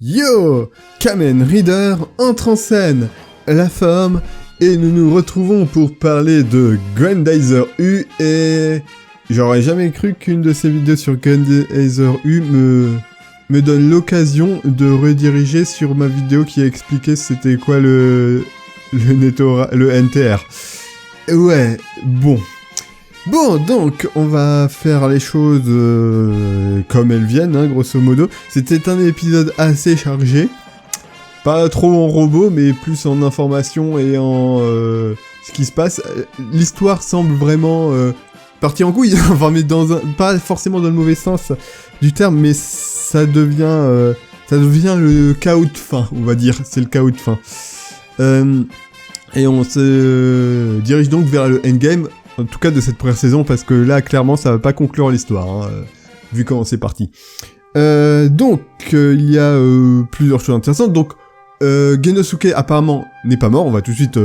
Yo, Kamen Rider entre en scène, la forme, et nous nous retrouvons pour parler de Grendizer U, et j'aurais jamais cru qu'une de ces vidéos sur Grendizer U me donne l'occasion de rediriger sur ma vidéo qui expliquait c'était quoi le NTR. Ouais, bon, donc, on va faire les choses comme elles viennent, hein, grosso modo. C'était un épisode assez chargé. Pas trop en robot, mais plus en information et en ce qui se passe. L'histoire semble vraiment partir en couille. Enfin, mais pas forcément dans le mauvais sens du terme, mais ça devient le chaos de fin, on va dire. C'est le chaos de fin. Et on se dirige donc vers le endgame. En tout cas de cette première saison, parce que là, clairement, ça va pas conclure l'histoire, hein, vu comment c'est parti. Donc, il y a plusieurs choses intéressantes. Donc, Genosuke, apparemment, n'est pas mort. On va tout de suite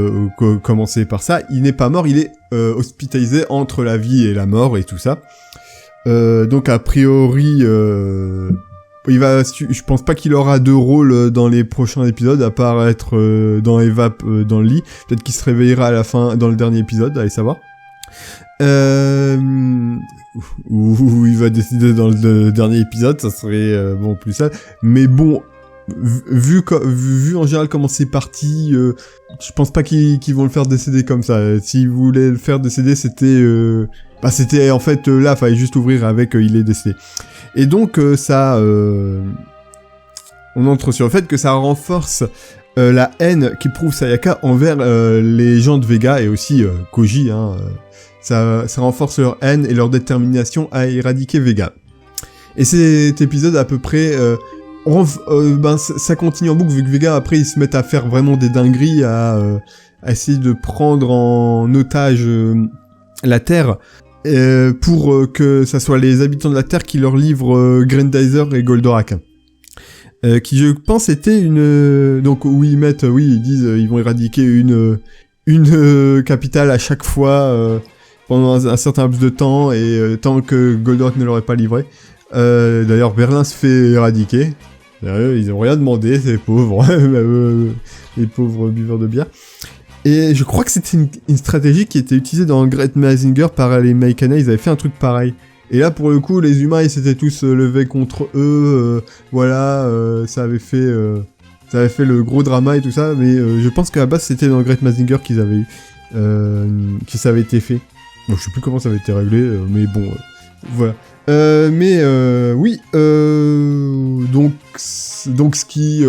commencer par ça. Il n'est pas mort, il est hospitalisé entre la vie et la mort et tout ça. Donc, a priori, je pense pas qu'il aura de rôle dans les prochains épisodes, à part être dans Evap dans le lit. Peut-être qu'il se réveillera à la fin, dans le dernier épisode, allez savoir. Où il va décider dans le dernier épisode, ça serait bon plus ça. Mais bon, vu en général comment c'est parti, je pense pas qu'ils vont le faire décéder comme ça. S'ils voulaient le faire décéder, c'était en fait là, fallait juste ouvrir avec il est décédé. Et donc ça, on entre sur le fait que ça renforce la haine qu'éprouve Sayaka envers les gens de Vega et aussi Koji, hein. Ça renforce leur haine et leur détermination à éradiquer Vega. Et cet épisode, à peu près, ça continue en boucle, vu que Vega, après, ils se mettent à faire vraiment des dingueries, à essayer de prendre en otage la Terre, pour que ça soit les habitants de la Terre qui leur livrent Grendizer et Goldorak. Qui, je pense, était donc, où ils disent, ils vont éradiquer une capitale à chaque fois, pendant un certain laps de temps, et tant que Goldorak ne l'aurait pas livré. D'ailleurs, Berlin se fait éradiquer. Ils ont rien demandé, ces pauvres. Les pauvres buveurs de bière. Et je crois que c'était une stratégie qui était utilisée dans Great Mazinger par les Maikana. Ils avaient fait un truc pareil. Et là, pour le coup, les humains, ils s'étaient tous levés contre eux. Ça avait fait le gros drama et tout ça. Mais je pense qu'à la base, c'était dans Great Mazinger qu'ils avaient eu. Que ça avait été fait. Bon, je sais plus comment ça avait été réglé, mais bon, voilà. Oui, donc ce qui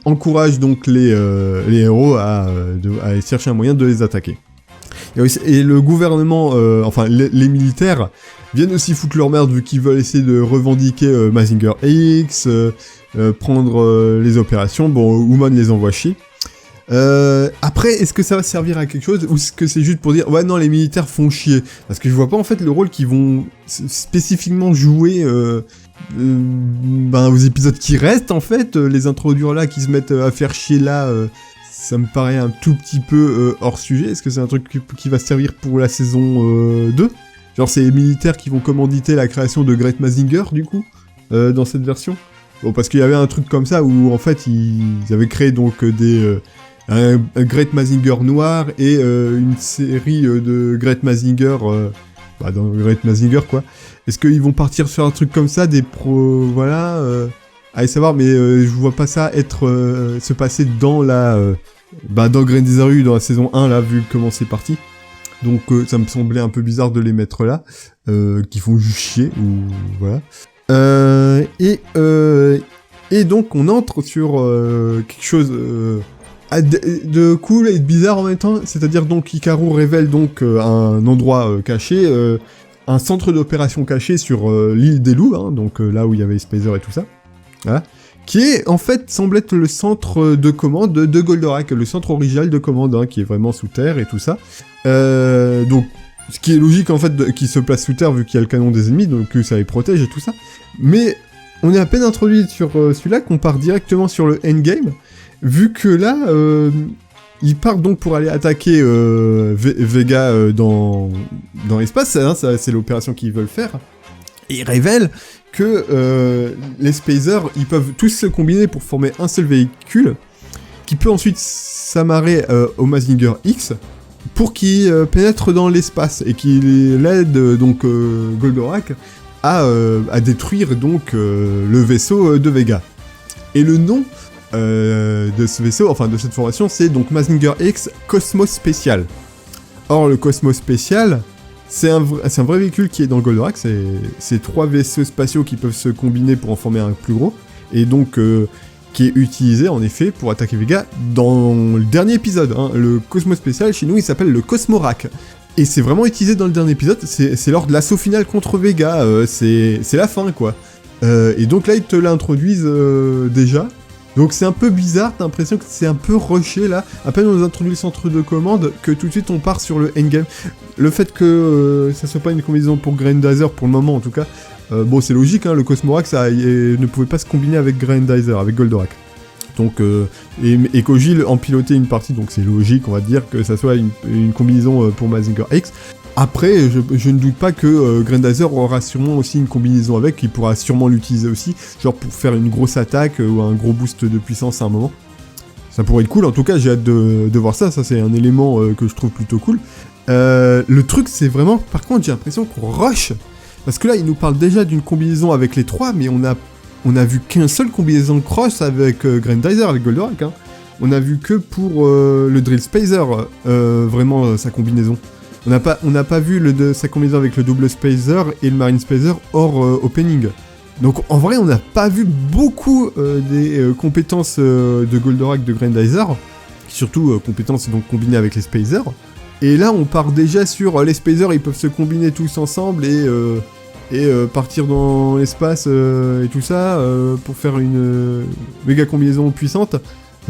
encourage donc les héros à chercher un moyen de les attaquer. Et le gouvernement, les militaires viennent aussi foutre leur merde vu qu'ils veulent essayer de revendiquer Mazinger X, prendre les opérations. Bon, Uman les envoie chier. Après, est-ce que ça va servir à quelque chose ou est-ce que c'est juste pour dire ouais non les militaires font chier, parce que je vois pas en fait le rôle qu'ils vont spécifiquement jouer aux épisodes qui restent en fait, les introduire là qui se mettent à faire chier là, ça me paraît un tout petit peu hors sujet. Est-ce que c'est un truc qui va servir pour la saison 2? Genre c'est les militaires qui vont commanditer la création de Great Mazinger du coup dans cette version? Bon, parce qu'il y avait un truc comme ça où en fait ils avaient créé donc un Great Mazinger noir et une série de Great Mazinger dans Great Mazinger quoi. Est-ce qu'ils vont partir sur un truc comme ça, allez savoir, mais je vois pas ça se passer dans dans Grendizer U dans la saison 1 là, vu comment c'est parti. Donc ça me semblait un peu bizarre de les mettre là, qui font juste chier ou voilà. Et donc on entre sur quelque chose de cool et de bizarre en même temps, c'est-à-dire donc Hikaru révèle donc un endroit caché, un centre d'opération caché sur l'île des loups, hein, donc là où il y avait Spacer et tout ça, voilà, qui est en fait semble être le centre de commande de Goldorak, le centre original de commande, hein, qui est vraiment sous terre et tout ça. Donc ce qui est logique en fait qu'il se place sous terre vu qu'il y a le canon des ennemis, donc ça les protège et tout ça. Mais on est à peine introduit sur celui-là qu'on part directement sur le endgame. Vu que là, ils partent donc pour aller attaquer Vega dans l'espace, hein, c'est l'opération qu'ils veulent faire. Et il révèle que les Spacers, ils peuvent tous se combiner pour former un seul véhicule, qui peut ensuite s'amarrer au Mazinger X, pour qu'il pénètre dans l'espace, et qu'il aide donc Goldorak à détruire donc le vaisseau de Vega. Et le nom de ce vaisseau, enfin de cette formation, c'est donc Mazinger X Cosmos Spécial. Or, le Cosmos Spécial, c'est un vrai véhicule qui est dans Goldorak, c'est 3 vaisseaux spatiaux qui peuvent se combiner pour en former un plus gros, et donc qui est utilisé en effet pour attaquer Vega dans le dernier épisode. Hein. Le Cosmos Spécial, chez nous, il s'appelle le Cosmorak. Et c'est vraiment utilisé dans le dernier épisode, c'est lors de l'assaut final contre Vega, c'est la fin quoi. Et donc là, ils te l'introduisent déjà. Donc c'est un peu bizarre, t'as l'impression que c'est un peu rushé là. À peine on nous introduit le centre de commande, que tout de suite on part sur le endgame. Le fait que ça soit pas une combinaison pour Grendizer pour le moment en tout cas, bon c'est logique, hein, le Cosmorak ça ne pouvait pas se combiner avec Grendizer, avec Goldorak. Donc, et Koji en pilotait une partie, donc c'est logique on va dire que ça soit une combinaison pour Mazinger X. Après, je ne doute pas que Grendizer aura sûrement aussi une combinaison avec, il pourra sûrement l'utiliser aussi, genre pour faire une grosse attaque ou un gros boost de puissance à un moment. Ça pourrait être cool, en tout cas j'ai hâte de voir ça c'est un élément que je trouve plutôt cool. Le truc c'est vraiment, par contre j'ai l'impression qu'on rush, parce que là il nous parle déjà d'une combinaison avec les 3, mais on a vu qu'un seul combinaison de cross avec Grendizer, avec Goldorak, hein. On a vu que pour le Drill Spacer, vraiment sa combinaison. On n'a pas vu sa combinaison avec le double Spacer et le Marine Spacer hors opening. Donc en vrai, on n'a pas vu beaucoup des compétences de Goldorak, de Grendizer, surtout compétences donc combinées avec les Spacers. Et là, on part déjà sur les Spacers, ils peuvent se combiner tous ensemble et partir dans l'espace et tout ça pour faire une méga combinaison puissante.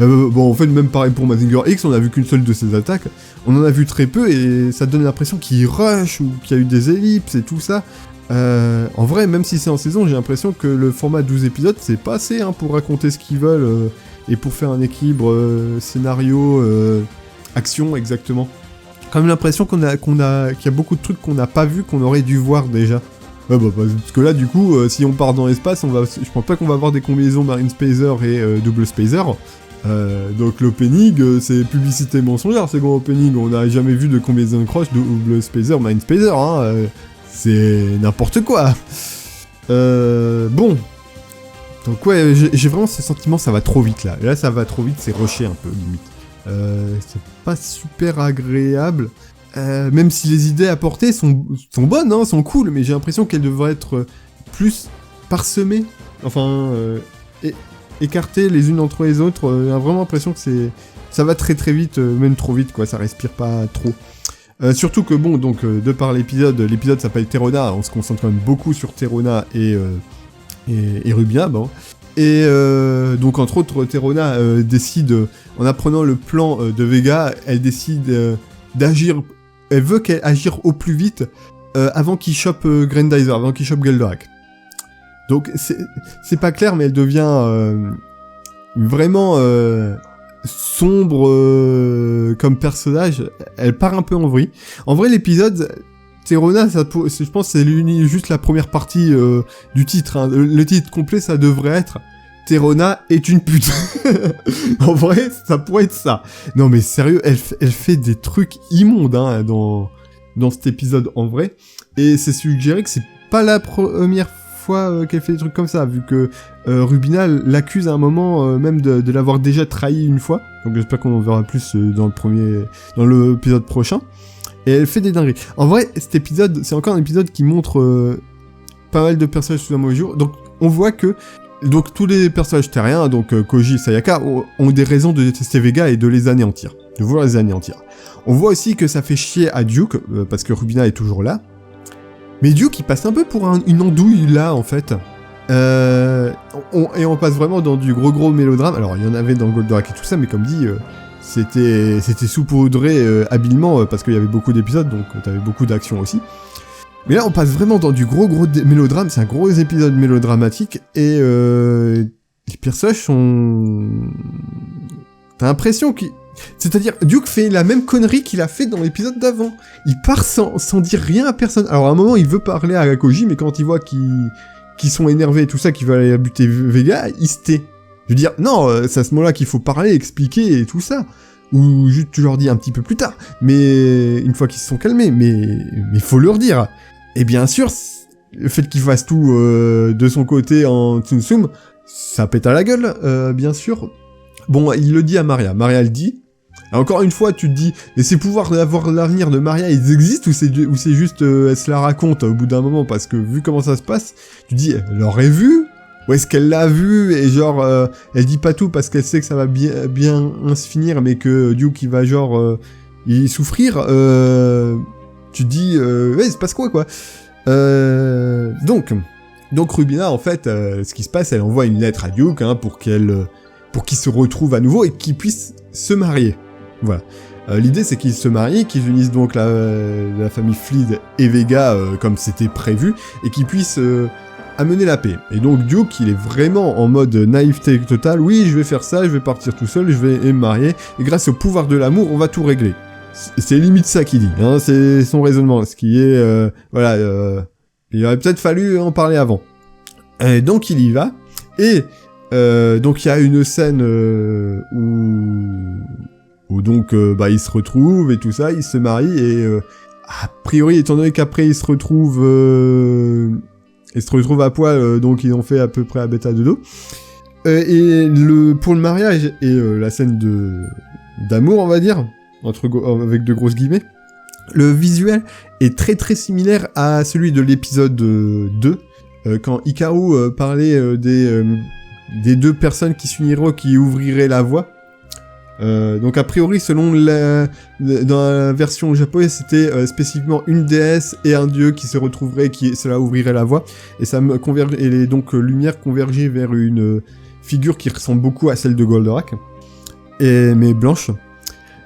Bon, en fait, même pareil pour Mazinger X, on a vu qu'une seule de ses attaques. On en a vu très peu et ça donne l'impression qu'il rush ou qu'il y a eu des ellipses et tout ça. En vrai, même si c'est en saison, j'ai l'impression que le format 12 épisodes, c'est pas assez hein, pour raconter ce qu'ils veulent et pour faire un équilibre scénario, action, exactement. Quand même l'impression qu'il y a beaucoup de trucs qu'on n'a pas vu, qu'on aurait dû voir déjà. Parce que là, du coup, si on part dans l'espace, je pense pas qu'on va avoir des combinaisons Marine Spacer et Double Spacer. Donc l'opening, c'est publicité mensongère, c'est gros opening, on n'a jamais vu de combinaison de cross, Double Spacer, Marine Spacer, hein, c'est n'importe quoi. Bon. Donc ouais, j'ai vraiment ce sentiment, ça va trop vite là. Là, ça va trop vite, c'est rushé un peu, limite. C'est pas super agréable. Même si les idées apportées sont bonnes, hein, sont cool, mais j'ai l'impression qu'elles devraient être plus parsemées, enfin, écartées les unes entre les autres. J'ai vraiment l'impression que ça va très très vite, même trop vite, quoi, ça respire pas trop. Surtout que bon, donc, de par l'épisode s'appelle Terrona, on se concentre quand même beaucoup sur Terrona et Rubina, bon. Et donc entre autres, Terrona décide, en apprenant le plan de Vega, elle décide d'agir. Elle veut qu'elle agir au plus vite avant qu'il chope Grendizer, avant qu'il chope Goldorak. Donc c'est pas clair, mais elle devient vraiment sombre comme personnage. Elle part un peu en vrille. En vrai, l'épisode Terrona, je pense que c'est juste la première partie du titre. Hein. Le titre complet, ça devrait être Terrona est une pute. En vrai, ça pourrait être ça. Non mais sérieux, elle fait des trucs immondes hein, dans cet épisode en vrai. Et c'est suggéré que c'est pas la première fois qu'elle fait des trucs comme ça, vu que Rubina l'accuse à un moment même de l'avoir déjà trahi une fois. Donc j'espère qu'on en verra plus dans l'épisode prochain. Et elle fait des dingueries. En vrai, cet épisode, c'est encore un épisode qui montre pas mal de personnages sous un mauvais jour. Donc on voit que tous les personnages terriens, donc Koji et Sayaka, ont des raisons de détester Vega et de les anéantir. De vouloir les anéantir. On voit aussi que ça fait chier à Duke, parce que Rubina est toujours là. Mais Duke, il passe un peu pour une andouille là, en fait. Et on passe vraiment dans du gros mélodrame. Alors, il y en avait dans Goldorak et tout ça, mais comme dit, c'était saupoudré habilement, parce qu'il y avait beaucoup d'épisodes, donc t'avais beaucoup d'action aussi. Mais là, on passe vraiment dans du gros mélodrame, c'est un gros épisode mélodramatique, et les personnages sont... T'as l'impression qu'ils... C'est-à-dire, Duke fait la même connerie qu'il a fait dans l'épisode d'avant. Il part sans dire rien à personne. Alors à un moment, il veut parler à Koji, mais quand il voit qu'ils sont énervés et tout ça, qu'ils veulent aller buter Vega, il se tait. Je veux dire, non, c'est à ce moment-là qu'il faut parler, expliquer et tout ça. Ou juste tu leur dis un petit peu plus tard. Mais une fois qu'ils se sont calmés, mais faut leur dire. Et bien sûr, le fait qu'il fasse tout de son côté en Tsum Tsum, ça pète à la gueule, bien sûr. Bon, il le dit à Maria. Maria le dit. Et encore une fois, tu te dis, mais ces pouvoirs d'avoir l'avenir de Maria, ils existent ou c'est juste, elle se la raconte au bout d'un moment, parce que vu comment ça se passe, tu te dis, elle l'aurait vu? Ou est-ce qu'elle l'a vu et genre, elle dit pas tout parce qu'elle sait que ça va bien se finir, mais que Duke, il va genre, y souffrir, tu te dis, ouais, il se passe quoi? Donc Rubina, en fait, ce qui se passe, elle envoie une lettre à Duke, hein, pour qu'ils se retrouvent à nouveau et qu'ils puissent se marier. Voilà. L'idée, c'est qu'ils se marient, qu'ils unissent donc la famille Fleet et Vega, comme c'était prévu, et qu'ils puissent amener la paix. Et donc Duke, il est vraiment en mode naïveté totale. Oui, je vais faire ça, je vais partir tout seul, je vais me marier, et grâce au pouvoir de l'amour, on va tout régler. C'est limite ça qu'il dit, hein, c'est son raisonnement, ce qui est, il aurait peut-être fallu en parler avant. Et donc il y va, et donc il y a une scène où donc ils se retrouvent et tout ça, ils se marient et a priori, étant donné qu'après ils se retrouvent à poil, donc ils ont fait à peu près à bêta de dos. Et pour le mariage et la scène d'amour, on va dire, avec de grosses guillemets, le visuel est très très similaire à celui de l'épisode 2, quand Hikaru parlait des deux personnes qui s'uniraient, qui ouvriraient la voie. Donc a priori, selon dans la version japonaise, c'était spécifiquement une déesse et un dieu qui se retrouveraient, cela ouvrirait la voie, et ça me et donc lumière convergeait vers une figure qui ressemble beaucoup à celle de Goldorak, mais blanche.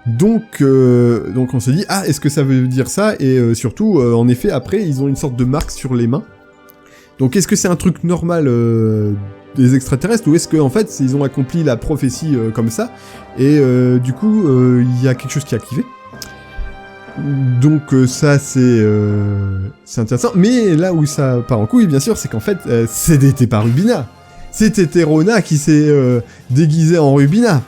Donc on se dit, ah, est-ce que ça veut dire ça? Et surtout, en effet, après, ils ont une sorte de marque sur les mains. Donc est-ce que c'est un truc normal des extraterrestres, ou est-ce qu'en fait, ils ont accompli la prophétie comme ça, et du coup, il y a quelque chose qui a activé. Donc ça, c'est intéressant. Mais là où ça part en couille, bien sûr, c'est qu'en fait, c'était pas Rubina. C'était Terona qui s'est déguisée en Rubina.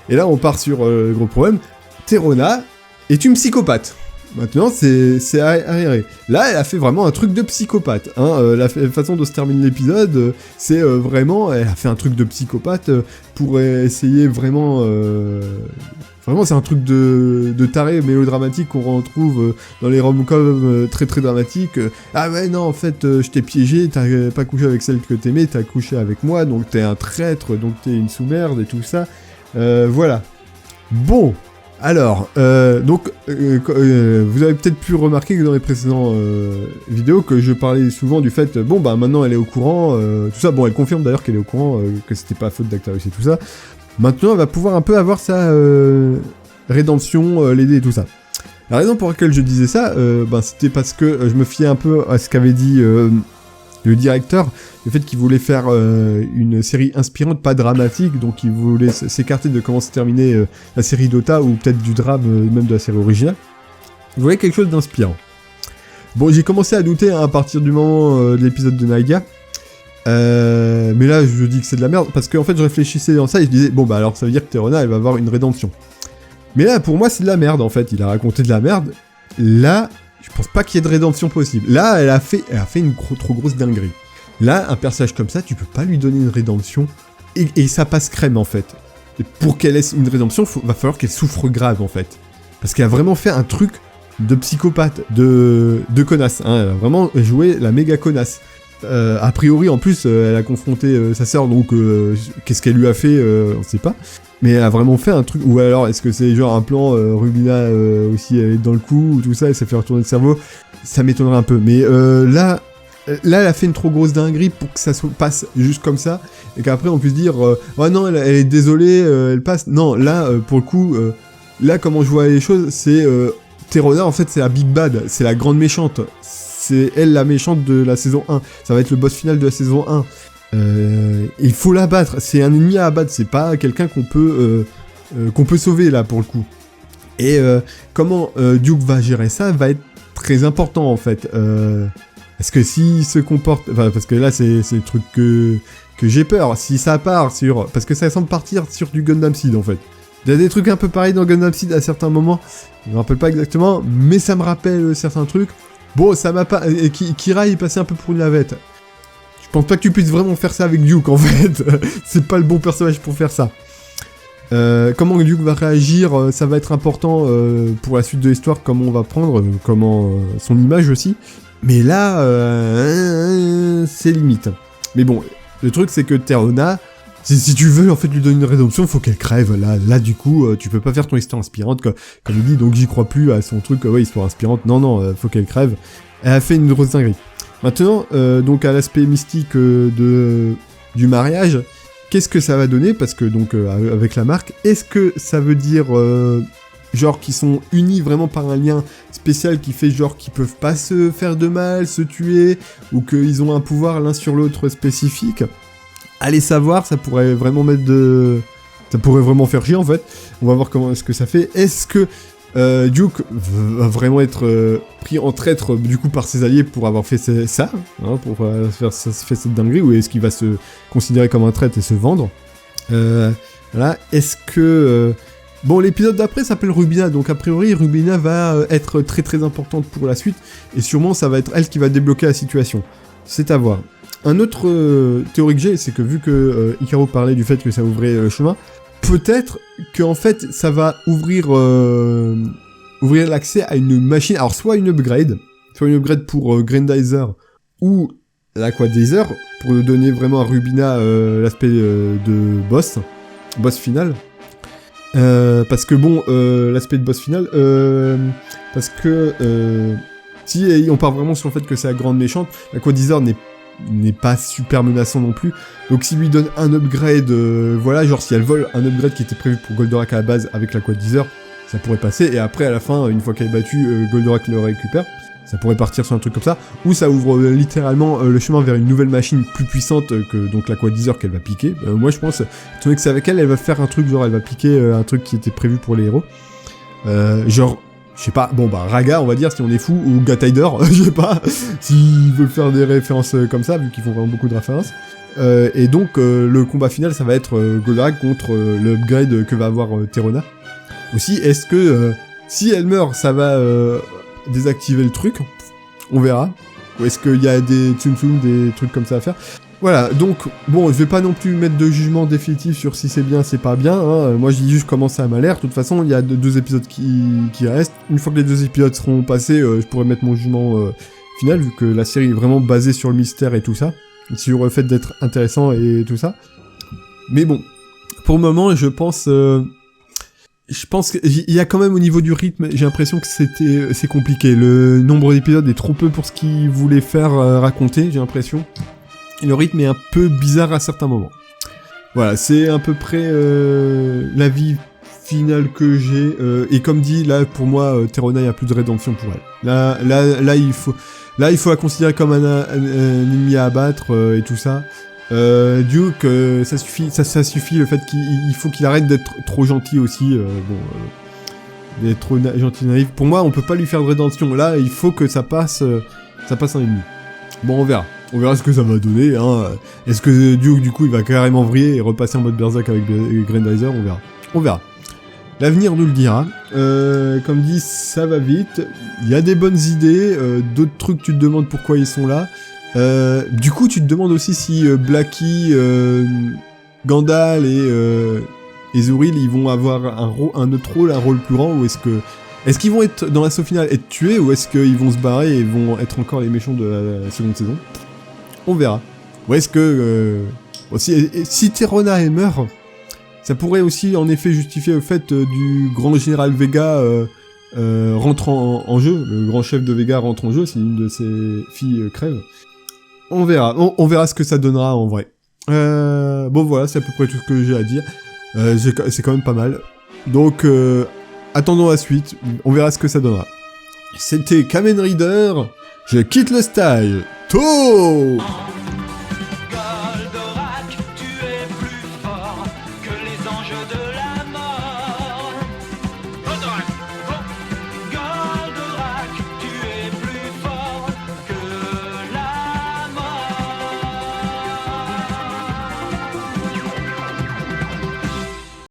Et là, on part sur le gros problème. Terona est une psychopathe. Maintenant, c'est arriéré. Là, elle a fait vraiment un truc de psychopathe. Hein. La façon dont se termine l'épisode, c'est vraiment... Elle a fait un truc de psychopathe pour essayer vraiment... Vraiment, c'est un truc de taré mélodramatique qu'on retrouve dans les rom-coms très très dramatiques. Ah ouais, non, en fait, je t'ai piégé, t'as pas couché avec celle que t'aimais, t'as couché avec moi, donc t'es un traître, donc t'es une sous-merde et tout ça. Voilà. Bon... Alors, vous avez peut-être pu remarquer que dans les précédentes vidéos, que je parlais souvent du fait, bon, bah maintenant elle est au courant, tout ça, bon, elle confirme d'ailleurs qu'elle est au courant, que c'était pas faute d'Actarus et tout ça. Maintenant, elle va pouvoir un peu avoir sa rédemption, l'aider et tout ça. La raison pour laquelle je disais ça, c'était parce que je me fiais un peu à ce qu'avait dit le directeur, le fait qu'il voulait faire une série inspirante, pas dramatique, donc il voulait s'écarter de comment se terminait la série Dota, ou peut-être du drame, même de la série originale. Il voulait quelque chose d'inspirant. Bon, j'ai commencé à douter à partir du moment de l'épisode de Naiga, mais là je dis que c'est de la merde, parce qu'en fait je réfléchissais dans ça et je disais, bon bah alors ça veut dire que Terona elle va avoir une rédemption. Mais là pour moi c'est de la merde en fait, il a raconté de la merde. Là, je pense pas qu'il y ait de rédemption possible. Là, elle a fait une trop grosse dinguerie. Là, un personnage comme ça, tu peux pas lui donner une rédemption, et ça passe crème, en fait. Et pour qu'elle ait une rédemption, va falloir qu'elle souffre grave, en fait. Parce qu'elle a vraiment fait un truc de psychopathe, de connasse. Hein. Elle a vraiment joué la méga connasse. A priori, en plus, elle a confronté sa sœur, donc qu'est-ce qu'elle lui a fait, on sait pas. Mais elle a vraiment fait un truc, ou alors est-ce que c'est genre un plan Rubina aussi elle est dans le coup, ou tout ça, et ça fait retourner le cerveau, ça m'étonnerait un peu. Mais là, elle a fait une trop grosse dinguerie pour que ça se passe juste comme ça, et qu'après on puisse dire oh non, elle est désolée, elle passe. Non, là, pour le coup, là, comment je vois les choses, c'est Terona, en fait, c'est la Big Bad, c'est la grande méchante. C'est elle la méchante de la saison 1. Ça va être le boss final de la saison 1. Il faut la battre, c'est un ennemi à abattre, c'est pas quelqu'un qu'on peut qu'on peut sauver là pour le coup. Et comment Duke va gérer ça va être très important en fait. Parce que s'il se comporte... Enfin, parce que là c'est le truc que j'ai peur. Si ça part sur... Parce que ça semble partir sur du Gundam Seed en fait. Il y a des trucs un peu pareils dans Gundam Seed à certains moments. Je me rappelle pas exactement, mais ça me rappelle certains trucs. Bon, ça m'a pas... Kira il passait un peu pour une lavette. Je pense pas que tu puisses vraiment faire ça avec Duke en fait. C'est pas le bon personnage pour faire ça. Comment Duke va réagir, ça va être important pour la suite de l'histoire, comment on va prendre, comment son image aussi. Mais là, c'est limite. Mais bon, le truc c'est que Terona, si tu veux en fait lui donner une rédemption, faut qu'elle crève. Là du coup, tu peux pas faire ton histoire inspirante comme il dit, donc j'y crois plus à son truc, ouais, histoire inspirante. Non, faut qu'elle crève. Elle a fait une grosse dinguerie. Maintenant, donc à l'aspect mystique du mariage, qu'est-ce que ça va donner? Parce que donc avec la marque, est-ce que ça veut dire genre qu'ils sont unis vraiment par un lien spécial qui fait genre qu'ils peuvent pas se faire de mal, se tuer, ou qu'ils ont un pouvoir l'un sur l'autre spécifique? Allez savoir, ça pourrait vraiment ça pourrait vraiment faire chier en fait. On va voir comment est-ce que ça fait. Est-ce que Duke va vraiment être pris en traître du coup par ses alliés pour avoir fait ça, hein, pour faire cette dinguerie, ou est-ce qu'il va se considérer comme un traître et se vendre? Voilà. Est-ce que bon, l'épisode d'après s'appelle Rubina, donc a priori Rubina va être très très importante pour la suite, et sûrement ça va être elle qui va débloquer la situation. C'est à voir. Un autre théorie que j'ai, c'est que vu que Hikaru parlait du fait que ça ouvrait le chemin, peut-être qu'en fait ça va ouvrir l'accès à une machine, alors soit une upgrade pour Grandizer ou la Quadizer, pour donner vraiment à Rubina l'aspect de boss final. Parce que bon, l'aspect de boss final, parce que si on part vraiment sur le fait que c'est la grande méchante, la Quadizer n'est pas super menaçant non plus, donc s'il lui donne un upgrade, voilà, genre si elle vole un upgrade qui était prévu pour Goldorak à la base avec la Quadizer, ça pourrait passer, et après à la fin, une fois qu'elle est battue, Goldorak le récupère, ça pourrait partir sur un truc comme ça, ou ça ouvre littéralement le chemin vers une nouvelle machine plus puissante que donc la Quadizer qu'elle va piquer. Moi je pense, étant donné que c'est avec elle va faire un truc, genre elle va piquer un truc qui était prévu pour les héros, genre je sais pas, bon bah Raga on va dire si on est fou, ou Gatider, je sais pas, s'ils veulent faire des références comme ça, vu qu'ils font vraiment beaucoup de références. Et donc le combat final ça va être Goldorak contre l'upgrade que va avoir Terona. Aussi, est-ce que si elle meurt ça va désactiver le truc? On verra. Ou est-ce qu'il y a des tsum-tsum, des trucs comme ça à faire? Voilà, donc, bon, je vais pas non plus mettre de jugement définitif sur si c'est bien, c'est pas bien, hein. Moi je dis juste comment ça m'a l'air. De toute façon, il y a deux épisodes qui restent. Une fois que les 2 épisodes seront passés, je pourrai mettre mon jugement final, vu que la série est vraiment basée sur le mystère et tout ça, sur le fait d'être intéressant et tout ça. Mais bon, pour le moment, je pense qu'il y a quand même au niveau du rythme, j'ai l'impression que c'est compliqué. Le nombre d'épisodes est trop peu pour ce qu'ils voulaient faire raconter, j'ai l'impression. Et le rythme est un peu bizarre à certains moments. Voilà, c'est à peu près l'avis final que j'ai. Et comme dit, là, pour moi, Terona, il n'y a plus de rédemption pour elle. Là, il faut la considérer comme un ennemi à abattre et tout ça. Duke, ça suffit le fait qu'il faut qu'il arrête d'être trop gentil aussi. D'être trop gentil naïf. Pour moi, on peut pas lui faire de rédemption. Là, il faut que ça passe un ennemi. Bon, on verra. On verra ce que ça va donner, hein. Est-ce que Duke, du coup, il va carrément vriller et repasser en mode Berserk avec Grandizer? On verra. L'avenir nous le dira. Comme dit, ça va vite. Il y a des bonnes idées. D'autres trucs, tu te demandes pourquoi ils sont là. Du coup, tu te demandes aussi si Blackie, Gandalf et Zuril, ils vont avoir un autre rôle, un rôle plus grand, ou est-ce qu'ils vont être, dans l'assaut final, être tués, ou est-ce qu'ils vont se barrer et vont être encore les méchants de la seconde saison? On verra. Ou est-ce que... si Terona elle meurt, ça pourrait aussi en effet justifier le fait du grand général Vega rentre en jeu. Le grand chef de Vega rentre en jeu si une de ses filles crève. On verra. On verra ce que ça donnera en vrai. Bon voilà, c'est à peu près tout ce que j'ai à dire. C'est quand même pas mal. Donc... attendons la suite, on verra ce que ça donnera. C'était Kamen Rider, je quitte le style. Tôt